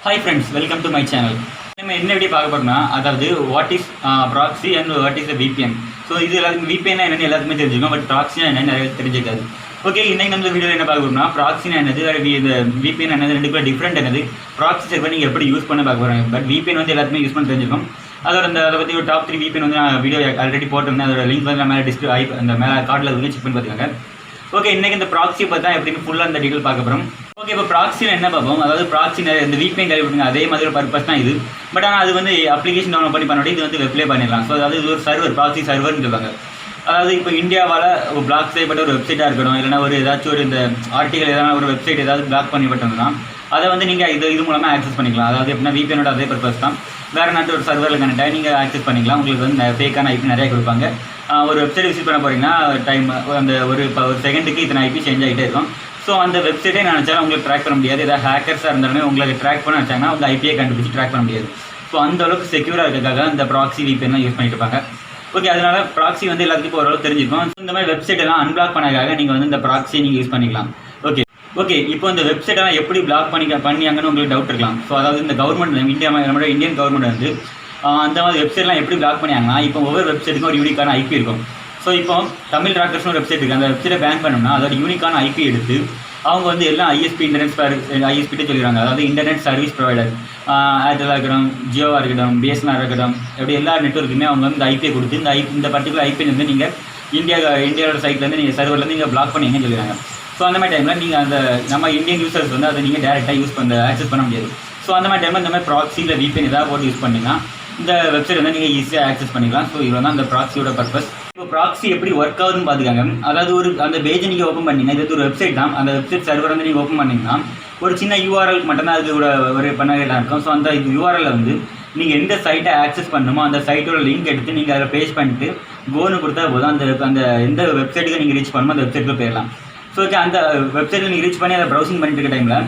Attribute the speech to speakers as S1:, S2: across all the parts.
S1: Hi friends, welcome to my channel. நம்ம என்ன video பார்க்க போறோம்னா அதாவது what is proxy and what is a VPN. So இது எல்லாருக்கும் VPN என்னன்னு எல்லாத்துக்குமே தெரிஞ்சுக்கணும், பட் ப்ராக்ஸினா என்னன்னு நிறைய தெரிஞ்சுக்காது. ஓகே, இன்னைக்கு நம்ம வீடியோவில் என்ன பார்க்க போறோம்னா ப்ராக்ஸினா என்னது, இந்த VPN என்னது, ரெண்டுக்குள்ள டிஃப்ரெண்ட் என்னது, ப்ராக்ஸி சர்வர் நீங்கள் எப்படி யூஸ் பண்ண பார்க்க போகிறாங்க. பட் VPN வந்து எல்லாத்துமே யூஸ் பண்ண தெரிஞ்சிருக்கும். அதோட அதை பற்றி ஒரு டாப் 3 VPN வந்து நான் வீடியோ ஆல்ரெடி போட்டிருந்தேன். அதோட லிங்க் வந்து மேலே அந்த மேலே கார்டில் வந்து செக் பண்ணி பார்த்துக்காங்க. ஓகே, இன்னைக்கு இந்த ப்ராக்ஸி பார்த்தா எப்படின்னு ஃபுல்லாக இந்த டீட்டெயில் பார்க்க போகிறோம். ஓகே, இப்போ ப்ராக்ஸினா என்ன பார்ப்போம். அதாவது ப்ராக்ஸி இந்த VPN கேள்விப்பட்டீங்க, அதே மாதிரி ஒரு பர்பஸ் தான் இது. பட் ஆனால் அது வந்து அப்ளிகேஷன் டவுன்லோட் பண்ணி இது வந்து வெப்லே பண்ணிடலாம். ஸோ அதாவது இது ஒரு சர்வர், ப்ராக்ஸி சர்வர்னு சொல்லுவாங்க. அதாவது இப்போ இந்தியாவால் ஒரு பிளாக் செய்யப்பட்ட ஒரு வெப்சைட்டாக இருக்கணும், இல்லைனா ஒரு ஏதாச்சும் ஒரு இந்த ஆர்டிகல் ஏதாவது ஒரு வெப்சைட் ஏதாவது பிளாக் பண்ணிவிட்டோம்னா அதை வந்து நீங்கள் இது மூலமாக ஆக்சஸ் பண்ணிக்கலாம். அதாவது எப்படின்னா VPNோட அதே பர்பஸ் தான். வேறு நாட்டு ஒரு சர்வரில் கனெக்ட் ஆகி நீங்கள் ஆக்சஸ் பண்ணிக்கலாம். உங்களுக்கு வந்து ஃபேக்கான ஐபி நிறைய கொடுப்பாங்க. ஒரு வெப்சைட் விசிட் பண்ண போகிறீங்கன்னா டைம் அந்த ஒரு செகண்டுக்கு இத்தனை ஐபி சேஞ்ச் ஆகிட்டே இருக்கும். ஸோ அந்த வெப்சைட்டே நினச்சாலும் உங்களுக்கு ட்ராக் பண்ண முடியாது. ஏதாவது ஹேக்கர்ஸாக இருந்தாலுமே உங்களுக்கு ட்ராக் பண்ண நினச்சாங்கன்னா உங்கள் ஐபியை கண்டுபிடிச்சி ட்ராக் பண்ண முடியாது. ஸோ அந்த அளவுக்கு செக்யூராக இருக்கிறதுக்காக இந்த ப்ராக்ஸி VPNலாம் யூஸ் பண்ணிட்டு இருப்பாங்க. ஓகே, அதனால ப்ராக்ஸி வந்து எல்லாத்துக்கும் ஓரளவு தெரிஞ்சிருக்கும். இந்த மாதிரி வெப்சைட் எல்லாம் அன்பிளாக் பண்ணதுக்காக நீங்கள் வந்து இந்த ப்ராக்ஸியை நீங்கள் யூஸ் பண்ணிக்கலாம். ஓகே, இப்போ இந்த வெப்சைட்டெல்லாம் எப்படி பிளாக் பண்ணியாங்கன்னு உங்களுக்கு டவுட் இருக்கலாம். ஸோ அதாவது இந்த கவர்மெண்ட் நம்மளோட இந்தியன் கவர்மெண்ட் வந்து அந்த மாதிரி வெப்சைட்லாம் எப்படி பிளாக் பண்ணியாங்கன்னா, இப்போ ஒவ்வொரு வெப்சைட்டுக்கும் ஒரு யூனிக்கான ஐபி இருக்கும். ஸோ இப்போ தமிழ் ராக்கர்ஸ்னு ஒரு வெப்சைட் இருக்குது. அந்த வெப்சைட்டை பேன் பண்ணோம்னா அதோட யூனிக்கான ஐபி எடுத்து அவங்க வந்து எல்லாம் ஐஎஸ்பிட்டு சொல்லிடுறாங்க. அதாவது இன்டர்நெட் சர்வீஸ் ப்ரொவைடர், ஏர்டெல்லாக இருக்கட்டும், ஜியோவாக இருக்கட்டும், பிஎஸ்என்ஆர் இருக்கட்டும், எப்படி எல்லா நெட்வொர்க்குமே அவங்க வந்து இந்த ஐபியை கொடுத்து இந்த பர்டிகுலர் ஐபி வந்து நீங்கள் இந்தியாவோட சைட்லேருந்து நீங்கள் சர்வர்லேருந்து நீங்கள் பிளாக் பண்ணிங்கன்னு சொல்லிடுறாங்க. ஸோ அந்த மாதிரி டைமில் நீங்கள் அந்த நம்ம இந்தியன் யூசர்ஸ் வந்து அதை நீங்கள் டேரெக்டாக ஆக்சஸ் பண்ண முடியாது. ஸோ அந்த மாதிரி டைமில் இந்த மாதிரி ப்ராக்ஸி இல்லை VPN ஏதாவது போட்டு யூஸ் பண்ணிங்கன்னா இந்த வெப்சைட் வந்து நீங்கள் ஈஸியாக ஆக்சஸ் பண்ணிக்கலாம். ஸோ இவ்வளோ தான் அந்த ப்ராக்ஸியோட பர்பஸ். இப்போ ப்ராக்ஸி எப்படி ஒர்க் ஆகுதுன்னு பார்த்துக்காங்க. அதாவது அந்த பேஜை நீங்கள் ஓப்பன் பண்ணிங்கன்னா, இது ஒரு வெப்சைட் தான். அந்த வெப்சைட் சர்வர் வந்து நீங்கள் ஓப்பன் பண்ணிங்கன்னா ஒரு சின்ன URL மட்டும்தான் அது ஒரு பண்ணலாம் இருக்கும். ஸோ அந்த URL வந்து நீங்கள் எந்த சைட்டை ஆக்சஸ் பண்ணணுமோ அந்த சைட்டோட லிங்க் எடுத்து நீங்கள் அதில் பேஸ்ட் பண்ணிட்டு கோன்னு கொடுத்தா போதும். அந்த எந்த வெப்சைட்டுக்கு நீங்கள் ரீச் பண்ணணுமோ அந்த வெப்சைட்டுக்கு போயிடலாம். ஸோ ஓகே, அந்த வெப்சைட்டில் நீங்கள் ரீச் பண்ணி அதை ப்ரௌசிங் பண்ணிட்டு இருக்க டைமில்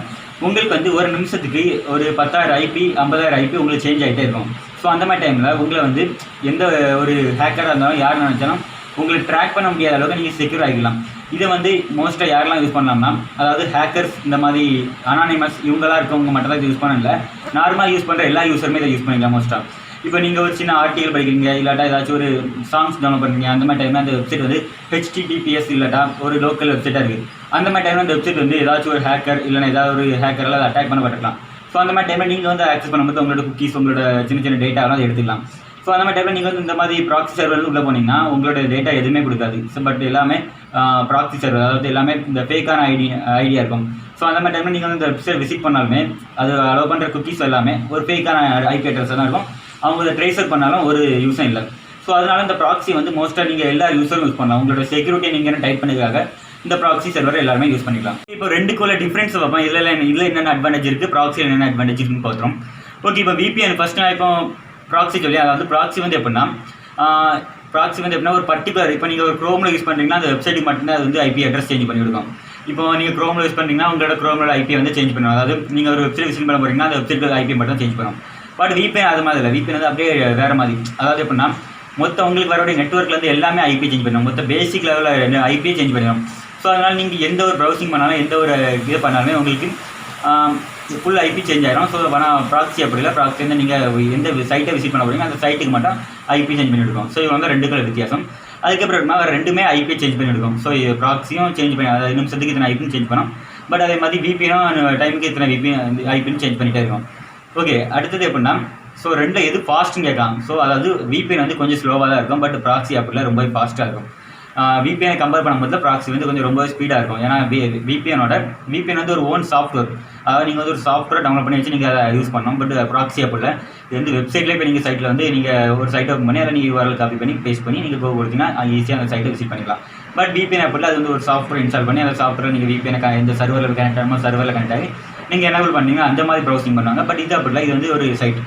S1: உங்களுக்கு வந்து ஒரு நிமிஷத்துக்கு ஒரு 10,000 ஐபி 50,000 ஐபி உங்களுக்கு சேஞ்ச் ஆகிட்டே இருக்கும். ஸோ அந்த மாதிரி டைமில் உங்களை வந்து எந்த ஒரு ஹேக்கராக இருந்தாலும் யார் நினச்சாலும் உங்களுக்கு ட்ராக் பண்ண முடியாத அளவுக்கு நீங்கள் செக்யூர் ஆகிக்கலாம். இதை வந்து மோஸ்ட்டாக யாரெல்லாம் யூஸ் பண்ணலாம்னா, அதாவது ஹேக்கர்ஸ், இந்த மாதிரி அனானிமஸ் இவங்களாம் இருக்கவங்க மட்டும் தான் யூஸ் பண்ணல. நார்மலாக யூஸ் பண்ணுற எல்லா யூஸருமே இதை யூஸ் பண்ணிக்கலாம். மோஸ்ட்டாக இப்போ நீங்கள் ஒரு சின்ன ஆர்டிகல் படிக்கிறீங்க, இல்லாட்டா ஏதாச்சும் ஒரு சாங்ஸ் டவுன்லோட் பண்ணுறீங்க, அந்த மாதிரி டைமில் அந்த வெப்சைட் வந்து HTTPS இல்லாட்டா ஒரு லோக்கல் வெப்சைட்டாக இருக்குது. அந்த மாதிரி டைமில் அந்த வெப்சைட் வந்து ஏதாச்சும் ஒரு ஹேக்கர் இல்லைனா ஏதாவது ஒரு ஹேக்கரால் அதை அட்டாக் பண்ணப்பட்டிருக்கலாம். ஸோ அந்த மாதிரி டைமில் நீங்கள் வந்து ஆக்சஸ் பண்ணும்போது உங்களோட குக்கீஸ், உங்களோட சின்ன டேட்டாவெல்லாம் எடுத்துக்கலாம். ஸோ அந்த மாதிரி டைமில் நீங்கள் வந்து இந்த மாதிரி ப்ராக்ஸி சர்வர் உள்ளே போனீங்கன்னா உங்களோட டேட்டா எதுவுமே கொடுக்காது. ஸோ பட் எல்லாமே ப்ராக்ஸி சர்வர், அதாவது எல்லாமே இந்த ஃபேக்கான ஐடியா இருக்கும். ஸோ அந்த மாதிரி டைமில் நீங்கள் வந்து இந்த வெப்சைட் விசிட் பண்ணாலுமே அது அலோவ் பண்ணுற குக்கீஸ் எல்லாமே ஒரு ஃபேக்கான ஐபி அட்ரஸ் தான் இருக்கும். அவங்க ட்ரேசர் பண்ணாலும் ஒரு யூஸும் இல்லை. ஸோ அதனால் இந்த ப்ராக்ஸி வந்து மோஸ்ட்டாக நீங்கள் எல்லா யூஸரும் யூஸ் பண்ணலாம். உங்களோட செக்யூரிட்டி நீங்கள் டைப் பண்ணிக்காக இந்த ப்ராக்ஸி சர்வரை எல்லாருமே யூஸ் பண்ணிக்கலாம். இப்போ ரெண்டுக்குள்ள டிஃப்ரென்ஸ் பார்ப்போம். இதில் என்னென்ன அட்வான்டேஜ் இருக்குது, ப்ராக்ஸியில் என்னென்ன அட்வான்டேஜ் இருக்குன்னு பார்க்குறோம். ஓகே, இப்போ VPN ஃபஸ்ட்டு நான் இப்போ ப்ராக்ஸி சொல்லி, அதாவது ப்ராக்ஸி வந்து எப்படின்னா ஒரு பர்டிகுலர், இப்போ நீங்கள் ஒரு க்ரோமில் யூஸ் பண்ணுறீங்கன்னா அந்த வெப்சைட்டுக்கு மட்டும்தான் அது வந்து ஐபி அட்ரஸ் சேஞ்ச் பண்ணி கொடுக்கும். இப்போ நீங்கள் க்ரோமில் யூஸ் பண்ணுறீங்கன்னா உங்களோட க்ரோமோட ஐபி வந்து சேஞ்ச் பண்ணுவோம். அதாவது நீங்கள் ஒரு வெப்சைட் விசிட் பண்ண போகிறீங்கன்னா அந்த வெப்சைட் ஐபி மட்டும் சேஞ்ச் பண்ணுவோம். பட் VPN அது மாதிரி இல்லை. VPN வந்து அப்படியே வேறு மாதிரி. அதாவது எப்படின்னா மொத்தம் உங்களுக்கு வரக்கூடிய நெட்வொர்க்லேருந்து எல்லாமே ஐபி சேஞ்ச் பண்ணுவோம். மொத்தம் பேசிக் லெவலில் ஐபியை சேஞ்ச் பண்ணிடும். ஸோ அதனால் நீங்கள் எந்த ஒரு ப்ரௌசிங் பண்ணாலும் எந்த ஒரு இது பண்ணாலுமே உங்களுக்கு ஃபுல் ஐபி சேஞ்ச் ஆகிடும். ஸோ ஆனால் ப்ராக்ஸி அப்படி இல்லை. ப்ராக்ஸி வந்து நீங்கள் எந்த சைட்டை விசிட் பண்ண போகிறீங்க அந்த சைட்டுக்கு மட்டும் ஐபி சேஞ்ச் பண்ணி எடுக்கும். ஸோ இது வந்து ரெண்டுக்குள்ள வித்தியாசம். அதுக்கப்புறம் வேறு ரெண்டுமே ஐபி சேஞ்ச் பண்ணி எடுக்கும். ஸோ ப்ராக்ஸியும் சேஞ்ச் பண்ணி, அதாவது நிமிஷத்துக்கு இத்தனை ஐபின்னு சேஞ்ச் பண்ணோம். பட் அதே மாதிரி VPNும் டைமுக்கு இத்தனை ஐபின்னு சேஞ்ச் பண்ணிகிட்டே இருக்கும். ஓகே, அடுத்தது எப்படின்னா ரெண்டில் எது ஃபாஸ்ட்டுன்னு கேட்கலாம். ஸோ அதாவது VPN வந்து கொஞ்சம் ஸ்லோவாக தான் இருக்கும். பட் ப்ராக்ஸி அப்படிலாம் ரொம்ப ஃபாஸ்ட்டாக இருக்கும். VPN கம்பேர் பண்ணும்போது ப்ராக்ஸி வந்து கொஞ்சம் ரொம்ப ஸ்பீடாக இருக்கும். ஏன்னா VPN வந்து ஒரு ஓன் சாஃப்ட்வேர். அதாவது நீங்கள் வந்து ஒரு சாஃப்ட்வேர் டவுன்லோட் பண்ணி வச்சு நீங்கள் அதை யூஸ் பண்ணணும். பட் ப்ராக்ஸி அப்படில இது வந்து வெப்சைட்லேயே இப்போ நீங்கள் சைட்டில் வந்து நீங்கள் ஒரு சைட்டை ஓப்பன் பண்ணி அதை நீங்கள் URL காப்பி பண்ணி பேஸ்ட் பண்ணி நீங்கள் கொடுத்தீங்கன்னா ஈஸியாக அந்த சைட்டை விசிட் பண்ணிக்கலாம். பட் VPN அப்படில அது வந்து ஒரு சாஃப்ட்வேர் இன்ஸ்டால் பண்ணி அந்த சாஃப்ட்வேர் நீங்கள் VPN எந்த சர்வரில் கனெக்ட் ஆகணுமோ சர்வரில் கனெக்ட் ஆகி நீங்கள் எனேபிள் பண்ணீங்க அந்த மாதிரி ப்ரௌசிங் பண்ணுவாங்க. பட் இது அப்படில இது வந்து ஒரு சைட்.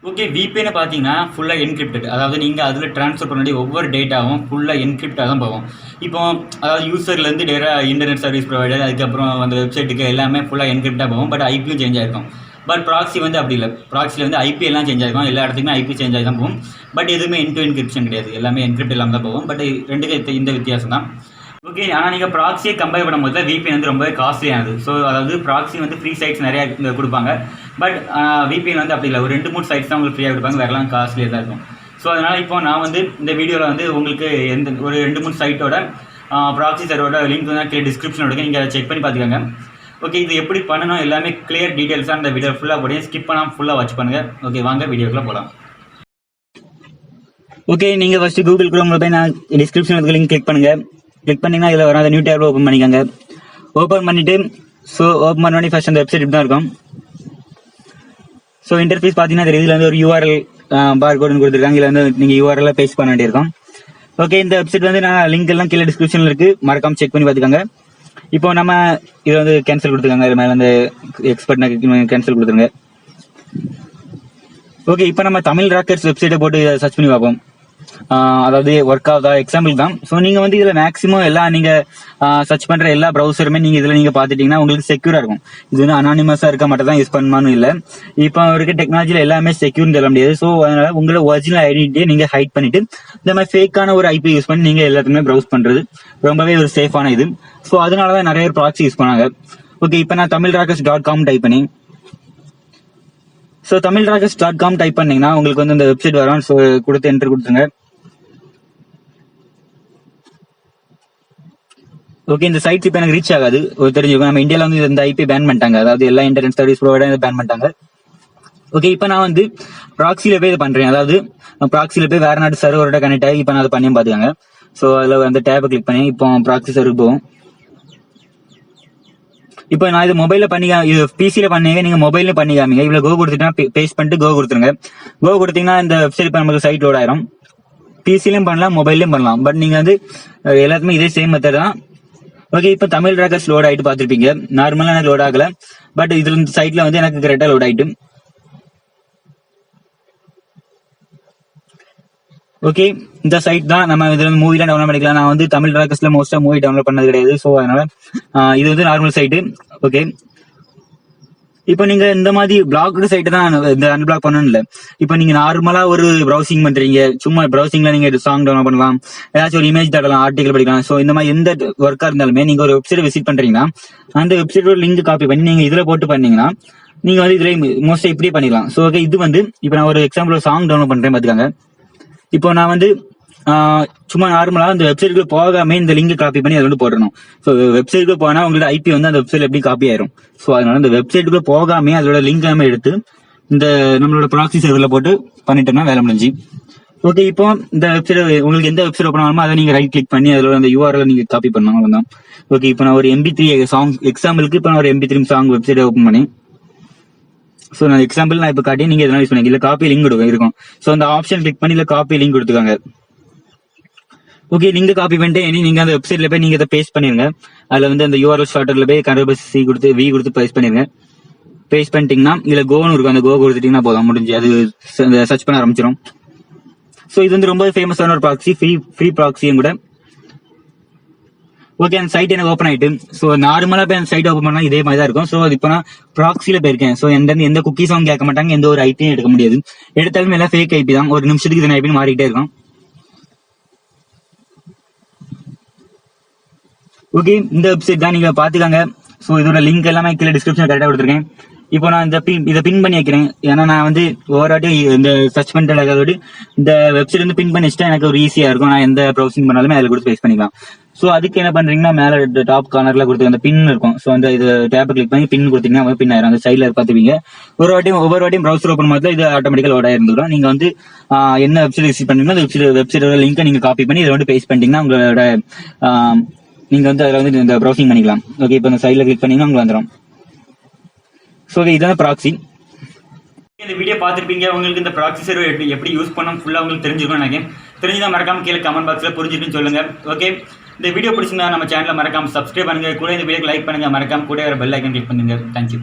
S1: ஓகே, VPN பார்த்தீங்கன்னா ஃபுல்லாக என்கிரிப்டட். அதாவது நீங்கள் அதில் ட்ரான்ஸ்ஃபர் பண்ண வேண்டிய ஒவ்வொரு டேட்டாவும் ஃபுல்லாக என்கிரிப்டாக தான் போகும். இப்போ அதாவது யூசர்லேருந்து டேரெக்டாக இன்டர்நெட் சர்வீஸ் ப்ரொவைடர், அதுக்கப்புறம் அந்த வெப்சைட்டுக்கு எல்லாமே ஃபுல்லாக என்கிரிப்டாக போகும். பட் ஐபியும் சேஞ்ச் ஆகிருக்கும். பட் ப்ராக்ஸி வந்து அப்படி இல்லை. ப்ராக்ஸியில் வந்து ஐபி எல்லாம் சேஞ்ச் ஆகிருக்கும். எல்லா இடத்துக்குமே ஐபி சேஞ்ச் ஆகி தான் போகும். பட் எதுவுமே என்கிரிப்ஷன் கிடையாது. எல்லாமே என்கிரிப்ட் இல்லாமல் தான் போகும். பட் ரெண்டுக்கு இந்த வித்தியாசம் தான். ஓகே. ஆனால் நீங்கள் ப்ராக்ஸியை கம்பேர் பண்ணும்போது VPN வந்து ரொம்பவே காஸ்ட்லியானது. ஸோ அதாவது ப்ராக்ஸி வந்து ஃப்ரீ சைட்ஸ் நிறையா கொடுப்பாங்க. பட் VPN வந்து அப்படி இல்லை. ஒரு 2-3 சைட்ஸ் தான் உங்களுக்கு ஃப்ரீயாக கொடுப்பாங்க. வேறெல்லாம் காஸ்ட்லியாக தான் இருக்கும். ஸோ அதனால் இப்போ நான் வந்து இந்த வீடியோவில் வந்து உங்களுக்கு ஒரு 2-3 சைட்டோட ப்ராக்ஸி சர்வரோட லிங்க் வந்து கீழே டிஸ்கிரிப்ஷனில் இருக்குது. நீங்கள் செக் பண்ணி பார்த்துக்கோங்க. ஓகே, இது எப்படி பண்ணணும் எல்லாமே கிளியர் டீட்டெயில்ஸாக அந்த வீடியோ ஃபுல்லாக போடுங்க. ஸ்கிப் பண்ணாமல் ஃபுல்லாக வாட்ச் பண்ணுங்கள். ஓகே, வாங்க வீடியோக்குள்ளே போகலாம். ஓகே, நீங்கள் ஃபஸ்ட்டு கூகுள் குரோமில் போய் நான் டிஸ்கிரிப்ஷனில் லிங்க் கிளிக் பண்ணுங்கள். கிளிக் பண்ணிங்கன்னா இதில் வர அந்த நியூ டேப் ஓப்பன் பண்ணிக்கோங்க. ஓப்பன் பண்ணிவிட்டு ஸோ ஓப்பன் பண்ணி ஃபஸ்ட் அந்த வெப்சைட் தான் இருக்கும். ஸோ இன்டர்ஃபேஸ் பார்த்தீங்கன்னா தெரியுது. இதில் வந்து ஒரு URL பார் கோடுன்னு கொடுத்துருக்காங்க. இதில் வந்து நீங்கள் URL பேஸ்ட் பண்ண வேண்டியிருக்கும். ஓகே, இந்த வெப்சைட் வந்து நான் லிங்க் எல்லாம் கீழே டிஸ்கிரிப்ஷனில் இருக்குது. மறக்காமல் செக் பண்ணி பார்த்துக்கோங்க. இப்போ நம்ம இதை வந்து கேன்சல் கொடுத்துருக்காங்க. இது மேலே வந்து எக்ஸ்பர்ட் கேன்சல் கொடுத்துருங்க. ஓகே, இப்போ நம்ம தமிழ் ராக்கர்ஸ் வெப்சைட்டை போட்டு சர்ச் பண்ணி பார்ப்போம். அதாவது ஒர்க் ஆகுதா எக்ஸாம்பிள் தான். ஸோ நீங்கள் வந்து இதில் மேக்ஸிமம் எல்லாம் நீங்கள் சர்ச் பண்ணுற எல்லா ப்ரௌசருமே நீங்கள் இதில் நீங்கள் பார்த்துட்டிங்கன்னா உங்களுக்கு செக்யூராக இருக்கும். இது வந்து அனானிமஸாக இருக்க மட்டும் தான் யூஸ் பண்ணணும்னு இல்லை. இப்போ இருக்க டெக்னாலஜியில் எல்லாமே செக்யூர்னு சொல்ல முடியாது. ஸோ அதனால் உங்களோட ஒரிஜினல் ஐடென்டிட்டியை நீங்கள் ஹைட் பண்ணிவிட்டு இந்த மாதிரி ஃபேக்கான ஒரு IP யூஸ் பண்ணி நீங்கள் எல்லாத்துக்குமே ப்ரௌஸ் பண்ணுறது ரொம்பவே ஒரு சேஃபான இது. ஸோ அதனால தான் நிறைய பேர் ப்ராக்ஸி யூஸ் பண்ணாங்க. ஓகே, இப்போ நான் tamilrackers.com டைப் பண்ணி ஸோ tamilrackers.com டைப் பண்ணீங்கன்னா உங்களுக்கு வந்து இந்த வெப்சைட் வரும். ஸோ கொடுத்து என்டர் கொடுத்துருங்க. ஓகே, இந்த சைட்ஸ் இப்போ எனக்கு ரீச் ஆகாது. தெரிஞ்சுக்கோ, நம்ம இந்தியாவில் வந்து இந்த IP பேன் பண்ணிட்டாங்க. அதாவது எல்லா இன்டர்நெட் சர்வீஸ் ப்ரொவைடரும் பேன் பண்ணிட்டாங்க. ஓகே, இப்போ நான் வந்து ப்ராக்ஸியில் போய் இதை பண்ணுறேன். அதாவது ப்ராக்ஸியில் போய் வேற நாட்டு சர்வரோட கனெக்ட் ஆகி இப்போ நான் அதை பண்ணி பார்த்துக்காங்க. ஸோ அதில் அந்த டேப்பை கிளிக் பண்ணி இப்போ ப்ராக்ஸி சர்வர் போகும். இப்போ நான் இது மொபைலில் இது PC பண்ணீங்க, நீங்கள் மொபைலில் பண்ணிக்காமீங்க. இவ்வளோ கோ கொடுத்துட்டா பேஸ்ட் பண்ணிட்டு கோ கொடுத்துருங்க. கோ கொடுத்தீங்கன்னா இந்த வெப்சைட் இப்போ நமக்கு சைட் லோட் ஆயிரும். PCலையும் பண்ணலாம், மொபைல்லையும் பண்ணலாம். பட் நீங்கள் வந்து எல்லாத்துக்குமே இதே சேம் மெத்தட் தான். ஓகே, இப்போ தமிழ் ராக்கர்ஸ் லோட் ஆகிட்டு பார்த்துருப்பீங்க. நார்மலாக எனக்கு லோட் ஆகலை. பட் இதில் இந்த சைட்டில் வந்து எனக்கு கரெக்டாக லோட் ஆகிட்டு. ஓகே, இந்த சைட் தான். நம்ம இதில் வந்து மூவிலாம் டவுன்லோட் பண்ணிக்கலாம். நான் வந்து தமிழ் ராக்கர்ஸில் மோஸ்ட்டாக மூவி டவுன்லோட் பண்ணது கிடையாது. ஸோ அதனால இது வந்து நார்மல் சைட்டு. ஓகே, இப்போ நீங்க இந்த மாதிரி பிளாக்டு சைட்டு தான் இந்த அன்பிளாக் பண்ணணும் இல்லை. இப்போ நீங்க நார்மலா ஒரு ப்ரௌசிங் பண்றீங்க, சும்மா ப்ரௌசிங்ல நீங்க சாங் டவுன்லோட் பண்ணலாம், ஏதாச்சும் ஒரு இமேஜ் தட்டலாம், ஆர்டிகல் படிக்கலாம். ஸோ இந்த மாதிரி எந்த ஒர்க்கா இருந்தாலுமே நீங்க ஒரு வெப்சைட் விசிட் பண்றீங்கன்னா அந்த வெப்சைட்டோட லிங்க் காப்பி பண்ணி நீங்க இதுல போட்டு பண்ணீங்கன்னா நீங்க வந்து இதுல மோஸ்டா இப்படி பண்ணிக்கலாம். ஸோ ஓகே, இது வந்து இப்போ நான் ஒரு எக்ஸாம்பிள் சாங் டவுன்லோட் பண்றேன் பாத்துக்காங்க. இப்போ நான் வந்து சும்மா நார்மலா அந்த வெப்சைட்டுக்கு போகாம இந்த லிங்க் காப்பி பண்ணி அதை வந்து போடணும். ஸோ வெப்சைட்டுக்கு போனா உங்களோட IP வந்து அந்த வெப்சைட் எப்படி காப்பி ஆயிரும். ஸோ அதனால இந்த வெப்சைட்டுக்குள்ள போகாமே அதோட லிங்க் நம்ம எடுத்து இந்த நம்மளோட ப்ராக்ஸி சர்வர்ல போட்டு பண்ணிட்டோம்னா வேலை முடிஞ்சு. ஓகே, இப்போ இந்த வெப்சைட் உங்களுக்கு எந்த வெப்சைட் ஓப்பன் ஆகுமோ அதை நீங்க ரைட் கிளிக் பண்ணி அதோட அந்த URL நீங்க காப்பி பண்ணணும். அவ்வளவுதான். ஓகே, இப்போ நான் ஒரு MP3 சாங் எக்ஸாம்பிளுக்கு இப்போ நான் ஒரு MP3 சாங் வெப்சைட் ஓப்பன் பண்ணி ஸோ நான் எக்ஸாம்பிள் நான் இப்போ காட்டி நீங்க எதனா யூஸ் பண்ணி இல்லை காப்பி லிங்க் இருக்கும். ஸோ அந்த ஆப்ஷன் கிளிக் பண்ணி இல்லை காப்பி லிங்க் கொடுத்துக்காங்க. ஓகே, நீங்க காப்பி பண்ணிட்டு நீங்க அந்த வெப்சைட்ல போய் நீங்க இதை பேஸ்ட் பண்ணிருங்க. அதுல வந்து அந்த URL ஷார்ட்டர்ல போய் C கொடுத்து V கொடுத்து பேஸ்ட் பண்ணிருங்க. பேஸ்ட் பண்ணிட்டீங்கன்னா இதுல கோன்னு இருக்கும். அந்த கோ கொடுத்துட்டீங்கன்னா போதும், முடிஞ்சு அது சர்ச் பண்ண ஆரம்பிச்சிடும். ஸோ இது வந்து ரொம்ப ஃபேமஸான ஒரு ப்ராக்ஸி, ஃப்ரீ ப்ராக்ஸியும் கூட. ஓகே, அந்த சைட் எனக்கு ஓப்பன் ஆயிட்டு. ஸோ நார்மலா போய் அந்த சைட் ஓப்பன் பண்ணா இதே மாதிரி தான் இருக்கும். ஸோ இப்போ நான் ப்ராக்ஸில போயிருக்கேன். ஸோ எந்த குக்கீஸும் கேட்க மாட்டாங்க, எந்த ஒரு IP எடுக்க முடியாது. எடுத்தாலும் எல்லாம் ஃபேக் IP தான். ஒரு நிமிஷத்துக்கு இதன் IP மாறிக்கிட்டே இருக்கும். ஓகே, இந்த வெப்சைட் தான் நீங்க பாத்துக்காங்க. ஸோ இதோட லிங்க் எல்லாமே கீழே டிஸ்கிரிப்ஷன் கரெக்டாக கொடுத்துருக்கேன். இப்போ நான் இதை பின் பண்ணி வைக்கிறேன். ஏன்னா நான் வந்து ஓவராட்டி இந்த சர்ச் பண்ணிட்டு இந்த வெப்சைட் வந்து பின் பண்ணி வச்சுட்டா எனக்கு ஒரு ஈஸியா இருக்கும். நான் எந்த ப்ரௌசிங் பண்ணாலுமே அதில் கொடுத்து பேஸ் பண்ணிக்கலாம். ஸோ அதுக்கு என்ன பண்றீங்கன்னா மேலே டாப் கார்னர்ல கொடுத்து அந்த பின் இருக்கும். ஸோ அந்த இது டேப்பை கிளிக் பண்ணி பின் கொடுத்தீங்கன்னா பின் ஆயிரும். அந்த சைட்ல பார்த்துப்பீங்க. ஒவ்வொரு வாட்டியும் ப்ரௌசர் ஓப்பன் மாதிரி இது ஆட்டோமேட்டிக்கா லோட் ஆயிருந்துடும். நீங்க வந்து என்ன வெப்சைட் விசிட் பண்ணீங்கன்னா அந்த வெப்சைட்டோட லிங்கை நீங்க காப்பி பண்ணி இதை வந்து பேஸ்ட் பண்ணிட்டீங்கன்னா உங்களோட நீங்க வந்து அதில் வந்து இந்த ப்ரௌசிங் பண்ணிக்கலாம். ஓகே, இப்போ இந்த சைட்ல கிளிக் பண்ணீங்கன்னா உங்களுக்கு வந்துடும். ஸோ இதான் ப்ராக்ஸி. இந்த வீடியோ பார்த்துருப்பீங்க. உங்களுக்கு இந்த ப்ராக்ஸி சர்வர் எப்படி யூஸ் பண்ணணும் ஃபுல்லாக உங்களுக்கு தெரிஞ்சுக்கணும். நினைக்கிறேன். தெரிஞ்சுதான் மறக்காம கீழே கமெண்ட் பாக்ஸில் புரிஞ்சுட்டுன்னு சொல்லுங்க. ஓகே, இந்த வீடியோ பிடிச்சிருந்தா நம்ம சேனலை மறக்காம சப்ஸ்கிரைப் பண்ணுங்க. கூட இந்த வீடியோக்கு லைக் பண்ணுங்க. மறக்காம கூட ஒரு பெல் ஐக்கன் கிளிக் பண்ணுங்க. தேங்க்யூ.